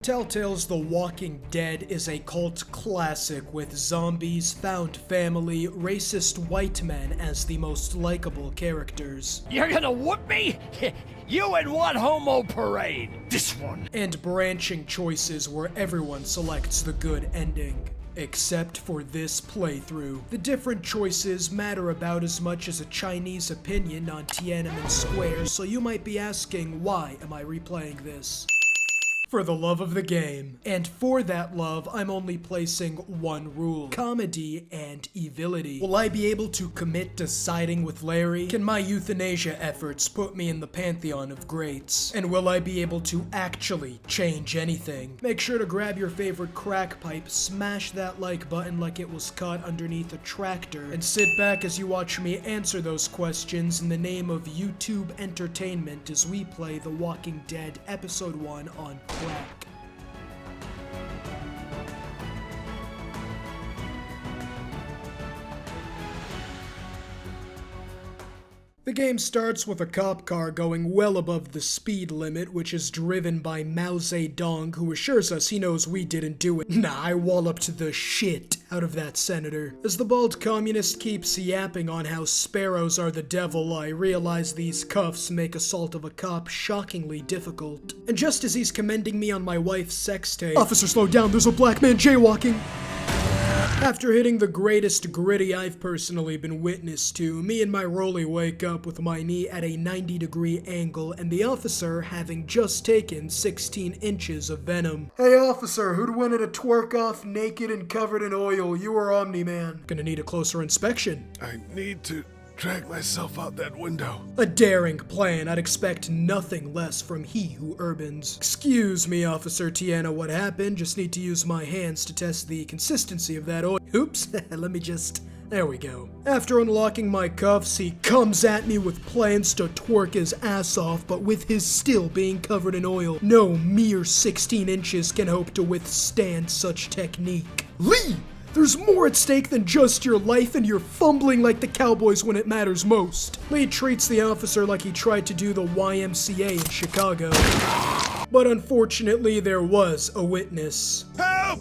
Telltale's The Walking Dead is a cult classic with zombies, found family, racist white men as the most likable characters. You're gonna whoop me? You in one homo parade? This one. And branching choices where everyone selects the good ending. Except for this playthrough. The different choices matter about as much as a Chinese opinion on Tiananmen Square, so you might be asking, why am I replaying this? For the love of the game. And for that love, I'm only placing one rule. Comedy and evility. Will I be able to commit to siding with Larry? Can my euthanasia efforts put me in the pantheon of greats? And will I be able to actually change anything? Make sure to grab your favorite crack pipe, smash that like button like it was caught underneath a tractor, and sit back as you watch me answer those questions in the name of YouTube entertainment as we play The Walking Dead Episode 1 on crack. The game starts with a cop car going well above the speed limit, which is driven by Mao Zedong, who assures us he knows we didn't do it. Nah, I walloped the shit out of that senator. As the bald communist keeps yapping on how sparrows are the devil, I realize these cuffs make assault of a cop shockingly difficult. And just as he's commending me on my wife's sex tape, "Officer, slow down, there's a black man jaywalking." After hitting the greatest gritty I've personally been witness to, me and my rollie wake up with my knee at a 90-degree angle and the officer having just taken 16 inches of venom. "Hey officer, who'd win at a twerk off naked and covered in oil? You or Omni-Man?" "Gonna need a closer inspection." I need to drag myself out that window. A daring plan. I'd expect nothing less from he who urbans. "Excuse me, Officer Tiana, what happened? Just need to use my hands to test the consistency of that oil." Oops, let me just... There we go. After unlocking my cuffs, he comes at me with plans to twerk his ass off, but with his still being covered in oil. No mere 16 inches can hope to withstand such technique. "Lee! There's more at stake than just your life, and you're fumbling like the Cowboys when it matters most." Lee treats the officer like he tried to do the YMCA in Chicago. But unfortunately, there was a witness. Help!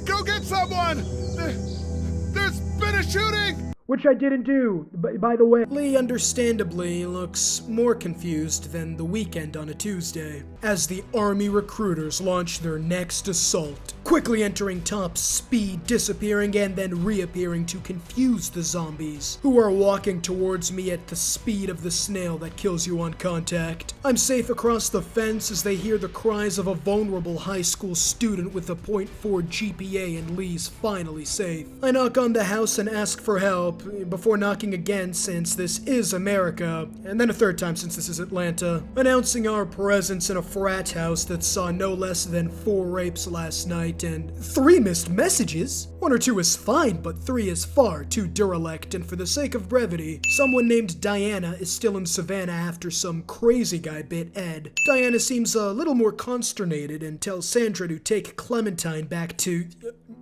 Go get someone! There's been a shooting! Which I didn't do, by the way. Lee understandably looks more confused than the weekend on a Tuesday, as the army recruiters launch their next assault, quickly entering top speed, disappearing and then reappearing to confuse the zombies, who are walking towards me at the speed of the snail that kills you on contact. I'm safe across the fence as they hear the cries of a vulnerable high school student with a .4 GPA, and Lee's finally safe. I knock on the house and ask for help, before knocking again since this is America, and then a third time since this is Atlanta, announcing our presence in a frat house that saw no less than 4 rapes last night and 3 missed messages. 1 or 2 is fine, but 3 is far too derelict, and for the sake of brevity, someone named Diana is still in Savannah after some crazy guy bit Ed. Diana seems a little more consternated and tells Sandra to take Clementine back to...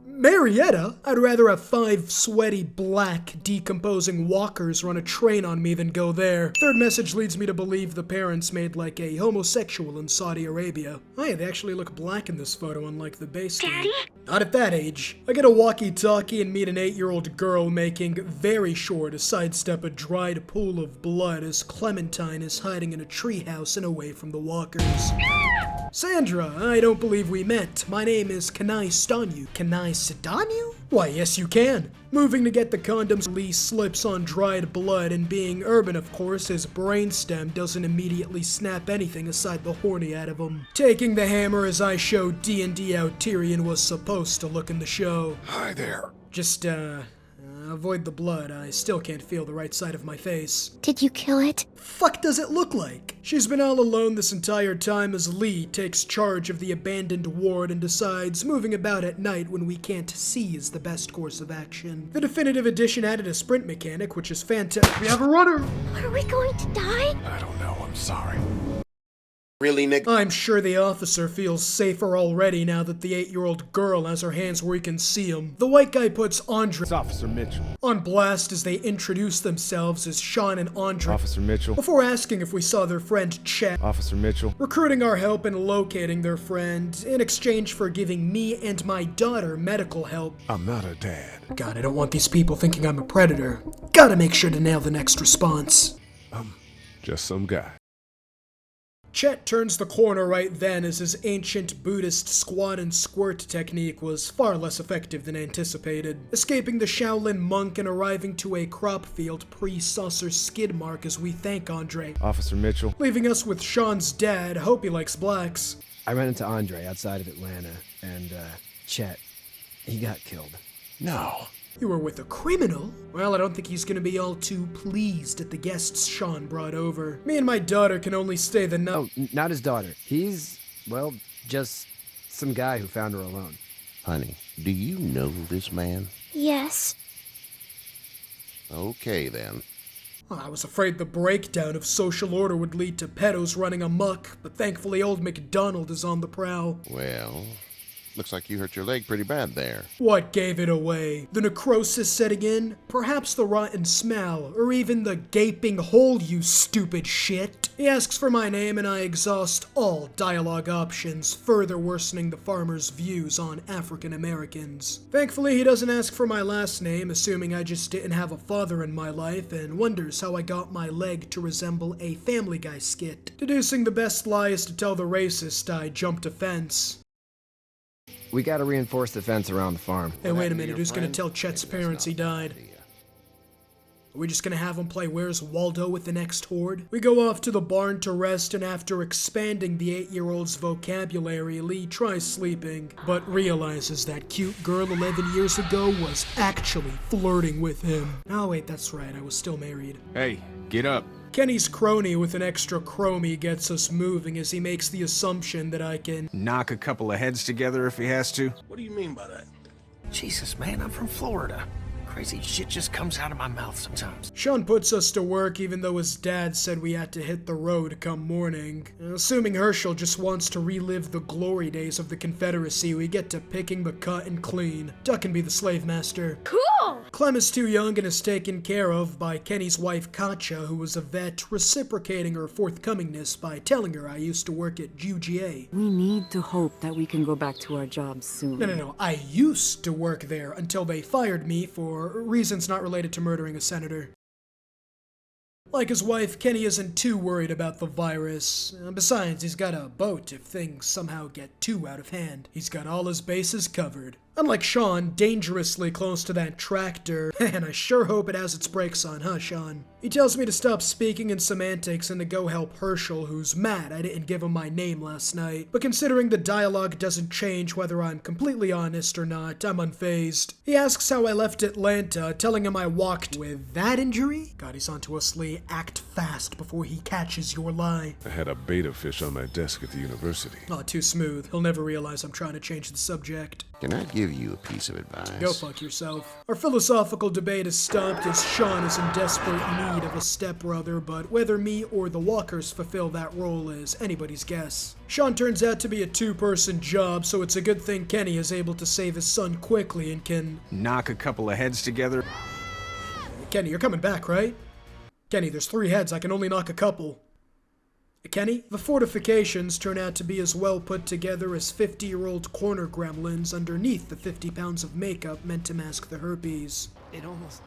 Marietta? I'd rather have 5 sweaty, black, decomposing walkers run a train on me than go there. Third message leads me to believe the parents made like a homosexual in Saudi Arabia. Oh yeah, they actually look black in this photo, unlike the base. Daddy? Not at that age. I get a walkie-talkie and meet an 8-year-old girl making very sure to sidestep a dried pool of blood as Clementine is hiding in a treehouse and away from the walkers. "Sandra, I don't believe we met. My name is Can I Stun You?" "Can I Sedan you?" "Why, yes you can." Moving to get the condoms, Lee slips on dried blood, and being urban of course, his brainstem doesn't immediately snap anything aside the horny out of him. Taking the hammer as I show D&D how Tyrion was supposed to look in the show. Hi there. Just, avoid the blood. I still can't feel the right side of my face. Did you kill it? Fuck does it look like? She's been all alone this entire time as Lee takes charge of the abandoned ward and decides moving about at night when we can't see is the best course of action. The definitive edition added a sprint mechanic, which is fantastic. We have a runner! Are we going to die? I don't know, I'm sorry. Really, Nick? I'm sure the officer feels safer already now that the 8-year-old girl has her hands where he can see him. The white guy puts Andre It's Officer Mitchell. on blast as they introduce themselves as Sean and Andre Officer Mitchell. before asking if we saw their friend Chet, Officer Mitchell. recruiting our help in locating their friend in exchange for giving me and my daughter medical help. I'm not a dad. God, I don't want these people thinking I'm a predator. Gotta make sure to nail the next response. Just some guy. Chet turns the corner right then as his ancient Buddhist squat and squirt technique was far less effective than anticipated, escaping the Shaolin monk and arriving to a crop field pre-saucer skid mark as we thank Andre, Officer Mitchell. leaving us with Sean's dad. Hope he likes blacks. I ran into Andre outside of Atlanta, and, Chet, he got killed. No. You were with a criminal? Well, I don't think he's gonna be all too pleased at the guests Sean brought over. Me and my daughter can only stay the night. Oh, not his daughter. He's, well, just some guy who found her alone. Honey, do you know this man? Yes. Okay, then. I was afraid the breakdown of social order would lead to pedos running amok, but thankfully old McDonald is on the prowl. Well, looks like you hurt your leg pretty bad there. What gave it away? The necrosis setting in? Perhaps the rotten smell? Or even the gaping hole, you stupid shit? He asks for my name and I exhaust all dialogue options, further worsening the farmer's views on African Americans. Thankfully, he doesn't ask for my last name, assuming I just didn't have a father in my life, and wonders how I got my leg to resemble a Family Guy skit. Deducing the best lie is to tell the racist I jumped a fence. We gotta reinforce the fence around the farm. Hey, wait a minute, who's gonna tell Chet's parents he died? Are we just gonna have him play Where's Waldo with the next horde? We go off to the barn to rest, and after expanding the 8-year-old's vocabulary, Lee tries sleeping, but realizes that cute girl 11 years ago was actually flirting with him. Oh wait, that's right, I was still married. Hey, get up. Kenny's crony with an extra chromie gets us moving as he makes the assumption that I can Knock a couple of heads together if he has to. What do you mean by that? Jesus, man, I'm from Florida. Crazy shit just comes out of my mouth sometimes. Sean puts us to work even though his dad said we had to hit the road come morning. Assuming Hershel just wants to relive the glory days of the Confederacy, we get to picking the cut and clean. Duck can be the slave master. Cool! Clem is too young and is taken care of by Kenny's wife Katja, who was a vet, reciprocating her forthcomingness by telling her I used to work at UGA. We need to hope that we can go back to our jobs soon. No, I used to work there until they fired me for reasons not related to murdering a senator. Like his wife, Kenny isn't too worried about the virus. Besides, he's got a boat if things somehow get too out of hand. He's got all his bases covered. Unlike Sean, dangerously close to that tractor. Man, I sure hope it has its brakes on, huh, Sean? He tells me to stop speaking in semantics and to go help Hershel, who's mad I didn't give him my name last night. But considering the dialogue doesn't change whether I'm completely honest or not, I'm unfazed. He asks how I left Atlanta, telling him I walked with that injury? God, he's onto us, Lee. Act fast before he catches your lie. I had a beta fish on my desk at the university. Oh, too smooth. He'll never realize I'm trying to change the subject. Can I give you a piece of advice? Go fuck yourself. Our philosophical debate is stopped as Sean is in desperate need of a stepbrother, but whether me or the Walkers fulfill that role is anybody's guess. Sean turns out to be a two-person job, so it's a good thing Kenny is able to save his son quickly and can... Knock a couple of heads together. Kenny, you're coming back, right? Kenny, there's 3 heads, I can only knock a couple. Kenny? The fortifications turn out to be as well put together as 50-year-old corner gremlins underneath the 50 pounds of makeup meant to mask the herpes. It almost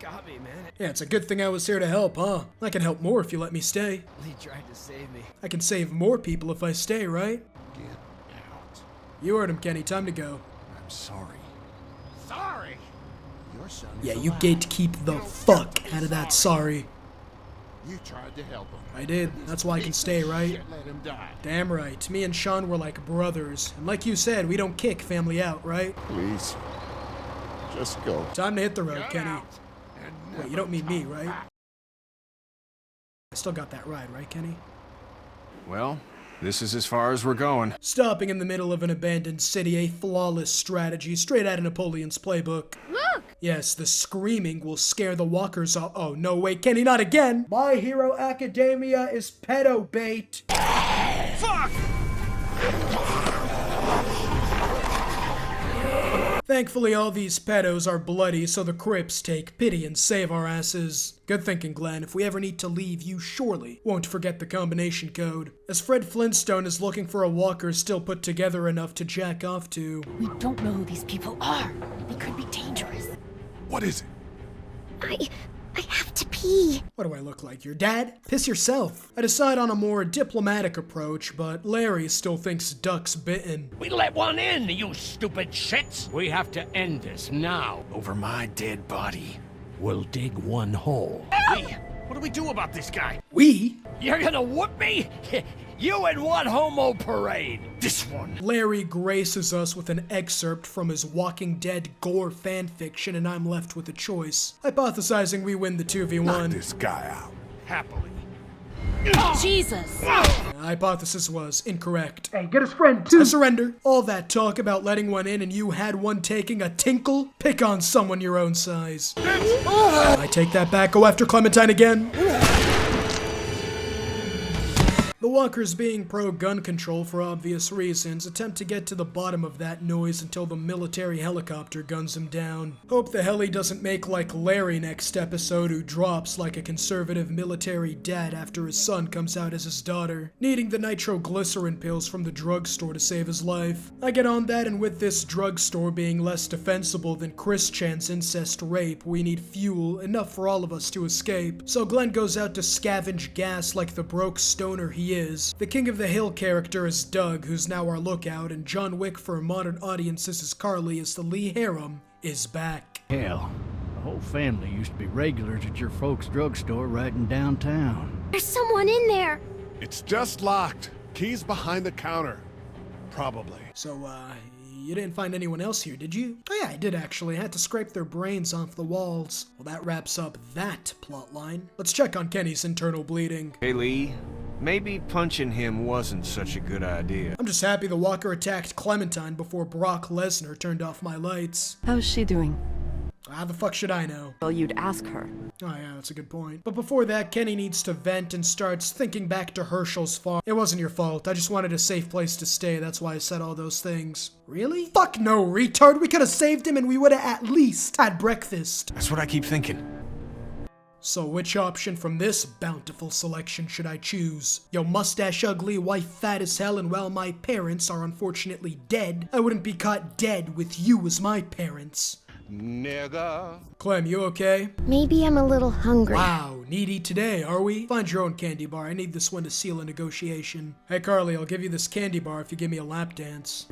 got me, man. Yeah, it's a good thing I was here to help, huh? I can help more if you let me stay. Lee tried to save me. I can save more people if I stay, right? Get out. You heard him, Kenny. Time to go. I'm sorry. Sorry! Your son Yeah, you gatekeep the fuck out of that sorry. You tried to help him. I did. That's why I can stay, right? Let him die. Damn right. Me and Sean were like brothers. And like you said, we don't kick family out, right? Please. Just go. Time to hit the road, Kenny. Wait, you don't mean me, right? I still got that ride, right, Kenny? Well, this is as far as we're going. Stopping in the middle of an abandoned city, a flawless strategy, straight out of Napoleon's playbook. Look! Yes, the screaming will scare the walkers off. Oh, no, wait, Kenny, not again! My Hero Academia is pedo bait. Fuck! Thankfully, all these pedos are bloody, so the Crips take pity and save our asses. Good thinking, Glenn. If we ever need to leave, you surely won't forget the combination code. As Fred Flintstone is looking for a walker still put together enough to jack off to. We don't know who these people are. They could be dangerous. What is it? I have to pee. What do I look like, your dad? Piss yourself. I decide on a more diplomatic approach, but Larry still thinks Duck's bitten. We let one in, you stupid shits! We have to end this now. Over my dead body. We'll dig one hole. What do we do about this guy? We? You're gonna whoop me? You and one homo parade! This one. Larry graces us with an excerpt from his Walking Dead gore fanfiction, and I'm left with a choice. Hypothesizing we win the 2v1. Knock this guy out. Happily. Jesus. Hypothesis was incorrect. Hey, get his friend too. I surrender. All that talk about letting one in and you had one taking a tinkle? Pick on someone your own size. I take that back. Go after Clementine again. The walkers, being pro-gun control for obvious reasons, attempt to get to the bottom of that noise until the military helicopter guns him down. Hope the heli doesn't make like Larry next episode, who drops like a conservative military dad after his son comes out as his daughter, needing the nitroglycerin pills from the drugstore to save his life. I get on that, and with this drugstore being less defensible than Chris Chan's incest rape, we need fuel, enough for all of us to escape. So Glenn goes out to scavenge gas like the broke stoner he is. The King of the Hill character is Doug, who's now our lookout, and John Wick for modern audiences as Carly as the Lee harem is back. Hell, the whole family used to be regulars at your folks' drugstore right in downtown. There's someone in there. It's just locked. Key's behind the counter. Probably. So, you didn't find anyone else here, did you? Oh yeah, I did actually. I had to scrape their brains off the walls. Well, that wraps up that plotline. Let's check on Kenny's internal bleeding. Hey, Lee. Maybe punching him wasn't such a good idea. I'm just happy the walker attacked Clementine before Brock Lesnar turned off my lights. How's she doing? How the fuck should I know? Well, you'd ask her. Oh yeah, that's a good point. But before that, Kenny needs to vent and starts thinking back to Hershel's farm. It wasn't your fault. I just wanted a safe place to stay. That's why I said all those things. Really? Fuck no, retard. We could have saved him and we would have at least had breakfast. That's what I keep thinking. So which option from this bountiful selection should I choose? Yo, mustache ugly, wife fat as hell, and while my parents are unfortunately dead, I wouldn't be caught dead with you as my parents. Nigga. Clem, you okay? Maybe I'm a little hungry. Wow, needy today, are we? Find your own candy bar. I need this one to seal a negotiation. Hey Carly, I'll give you this candy bar if you give me a lap dance.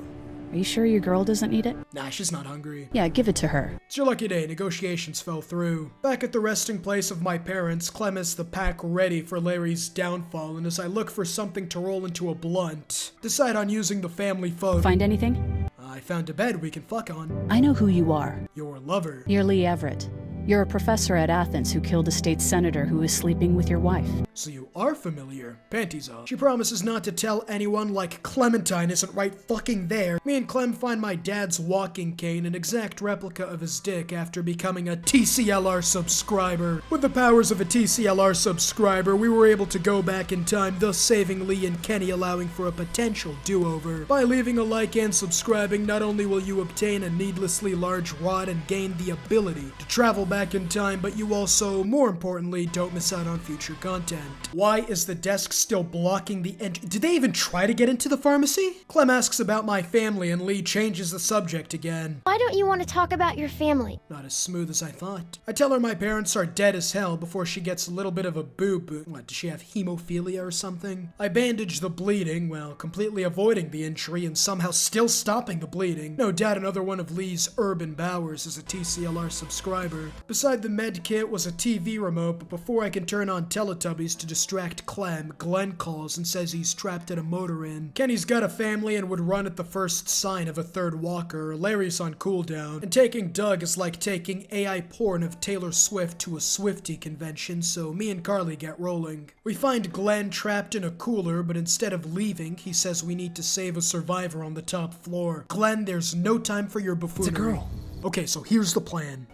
Are you sure your girl doesn't need it? Nah, she's not hungry. Yeah, give it to her. It's your lucky day. Negotiations fell through. Back at the resting place of my parents, Clem has the pack ready for Larry's downfall, and as I look for something to roll into a blunt, decide on using the family photo. Find anything? I found a bed we can fuck on. I know who you are. Your lover. You're Lee Everett. You're a professor at Athens who killed a state senator who was sleeping with your wife. So you are familiar. Panties off. She promises not to tell anyone, like Clementine isn't right fucking there. Me and Clem find my dad's walking cane, an exact replica of his dick, after becoming a TCLR subscriber. With the powers of a TCLR subscriber, we were able to go back in time, thus saving Lee and Kenny, allowing for a potential do-over. By leaving a like and subscribing, not only will you obtain a needlessly large rod and gain the ability to travel back in time, but you also, more importantly, don't miss out on future content. Why is the desk still blocking the entry? Did they even try to get into the pharmacy? Clem asks about my family and Lee changes the subject again. Why don't you want to talk about your family? Not as smooth as I thought. I tell her my parents are dead as hell before she gets a little bit of a boo-boo. What, does she have hemophilia or something? I bandage the bleeding, well, completely avoiding the injury and somehow still stopping the bleeding. No doubt another one of Lee's urban bowers is a TCLR subscriber. Beside the med kit was a TV remote, but before I can turn on Teletubbies to distract Clem, Glenn calls and says he's trapped at a motor inn. Kenny's got a family and would run at the first sign of a third walker. Larry's on cooldown, and taking Doug is like taking AI porn of Taylor Swift to a Swiftie convention, so me and Carly get rolling. We find Glenn trapped in a cooler, but instead of leaving, he says we need to save a survivor on the top floor. Glenn, there's no time for your buffoonery. It's a girl. Okay, so here's the plan.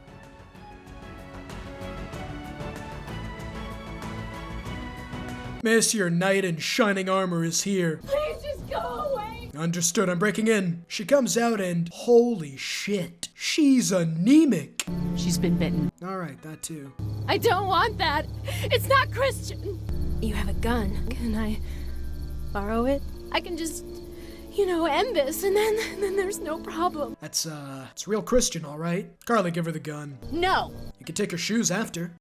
Miss, your knight in shining armor is here. Please just go away. Understood, I'm breaking in. She comes out and holy shit, she's anemic. She's been bitten. Alright, that too. I don't want that. It's not Christian. You have a gun. Can I borrow it? I can just, end this, and then there's no problem. It's real Christian, alright. Carly, give her the gun. No. You can take her shoes after.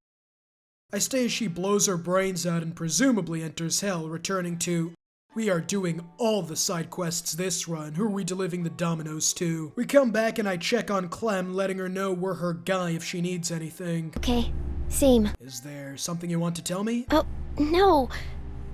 I stay as she blows her brains out and presumably enters hell, returning to... We are doing all the side quests this run. Who are we delivering the dominoes to? We come back and I check on Clem, letting her know we're her guy if she needs anything. Okay, same. Is there something you want to tell me? Oh, no.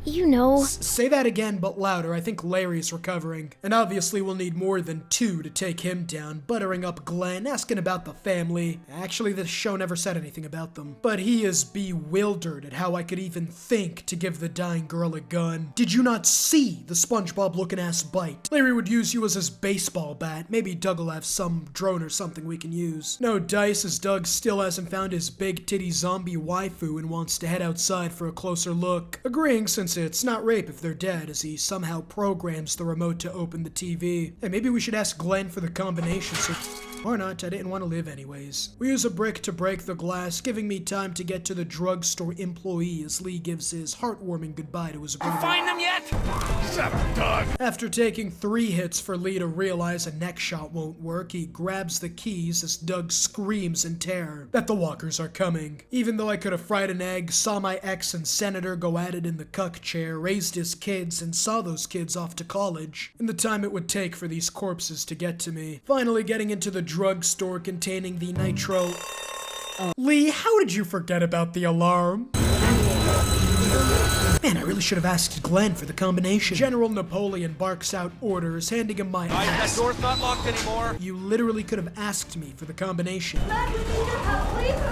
You know. Say that again, but louder. I think Larry's recovering. And obviously we'll need more than 2 to take him down. Buttering up Glenn, asking about the family. Actually, this show never said anything about them. But he is bewildered at how I could even think to give the dying girl a gun. Did you not see the SpongeBob-looking ass bite? Larry would use you as his baseball bat. Maybe Doug will have some drone or something we can use. No dice, as Doug still hasn't found his big titty zombie waifu and wants to head outside for a closer look. Agreeing, since it's not rape if they're dead, as he somehow programs the remote to open the TV. Hey, maybe we should ask Glenn for the combination, so... Or not, I didn't want to live anyways. We use a brick to break the glass, giving me time to get to the drugstore employee as Lee gives his heartwarming goodbye to his brother. Find them yet? Shut up, Doug. After taking 3 hits for Lee to realize a neck shot won't work, he grabs the keys as Doug screams in terror that the walkers are coming. Even though I could have fried an egg, saw my ex and senator go at it in the cuck chair, raised his kids, and saw those kids off to college, in the time it would take for these corpses to get to me. Finally getting into the drugstore containing the nitro... Lee, how did you forget about the alarm? Man, I really should have asked Glenn for the combination. General Napoleon barks out orders, handing him my axe. That door's not locked anymore. You literally could have asked me for the combination.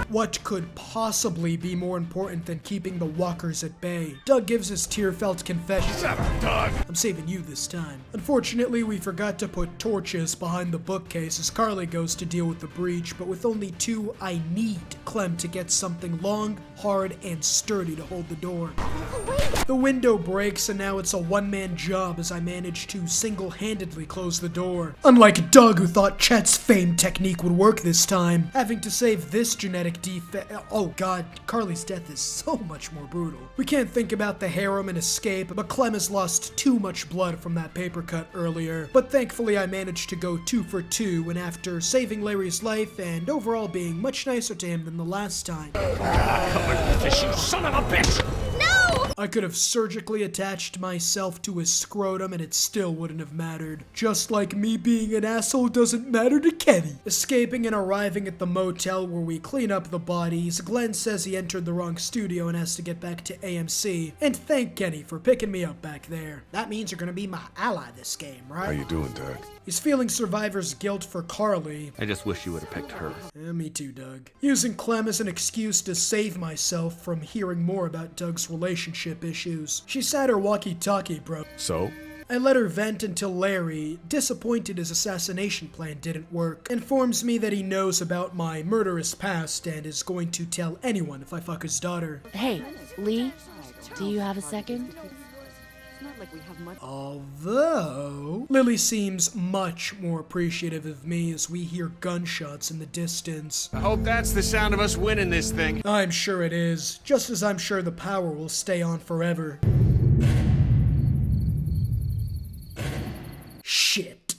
What could possibly be more important than keeping the walkers at bay? Doug gives his tear-felt confession. Shut up, Doug. I'm saving you this time. Unfortunately, we forgot to put torches behind the bookcase as Carly goes to deal with the breach, but with only 2, I need Clem to get something long, hard, and sturdy to hold the door. The window breaks and now it's a one-man job as I manage to single-handedly close the door. Unlike Doug, who thought Chet's famed technique would work this time, having to save this genetic defect. Oh god, Carly's death is so much more brutal. We can't think about the harem and escape, but Clem has lost too much blood from that paper cut earlier. But thankfully I managed to go 2 for 2, and after saving Larry's life and overall being much nicer to him than the last time. You son of a bitch! I could have surgically attached myself to his scrotum and it still wouldn't have mattered. Just like me being an asshole doesn't matter to Kenny. Escaping and arriving at the motel where we clean up the bodies, Glenn says he entered the wrong studio and has to get back to AMC. And thank Kenny for picking me up back there. That means you're gonna be my ally this game, right? How you doing, Doug? He's feeling survivor's guilt for Carly. I just wish you would have picked her. Yeah, me too, Doug. Using Clem as an excuse to save myself from hearing more about Doug's relationship issues. She sat her walkie-talkie, bro. So? I let her vent until Larry, disappointed his assassination plan didn't work, informs me that he knows about my murderous past and is going to tell anyone if I fuck his daughter. Hey, Lee, do you have a second? Although, Lily seems much more appreciative of me as we hear gunshots in the distance. I hope that's the sound of us winning this thing. I'm sure it is, just as I'm sure the power will stay on forever.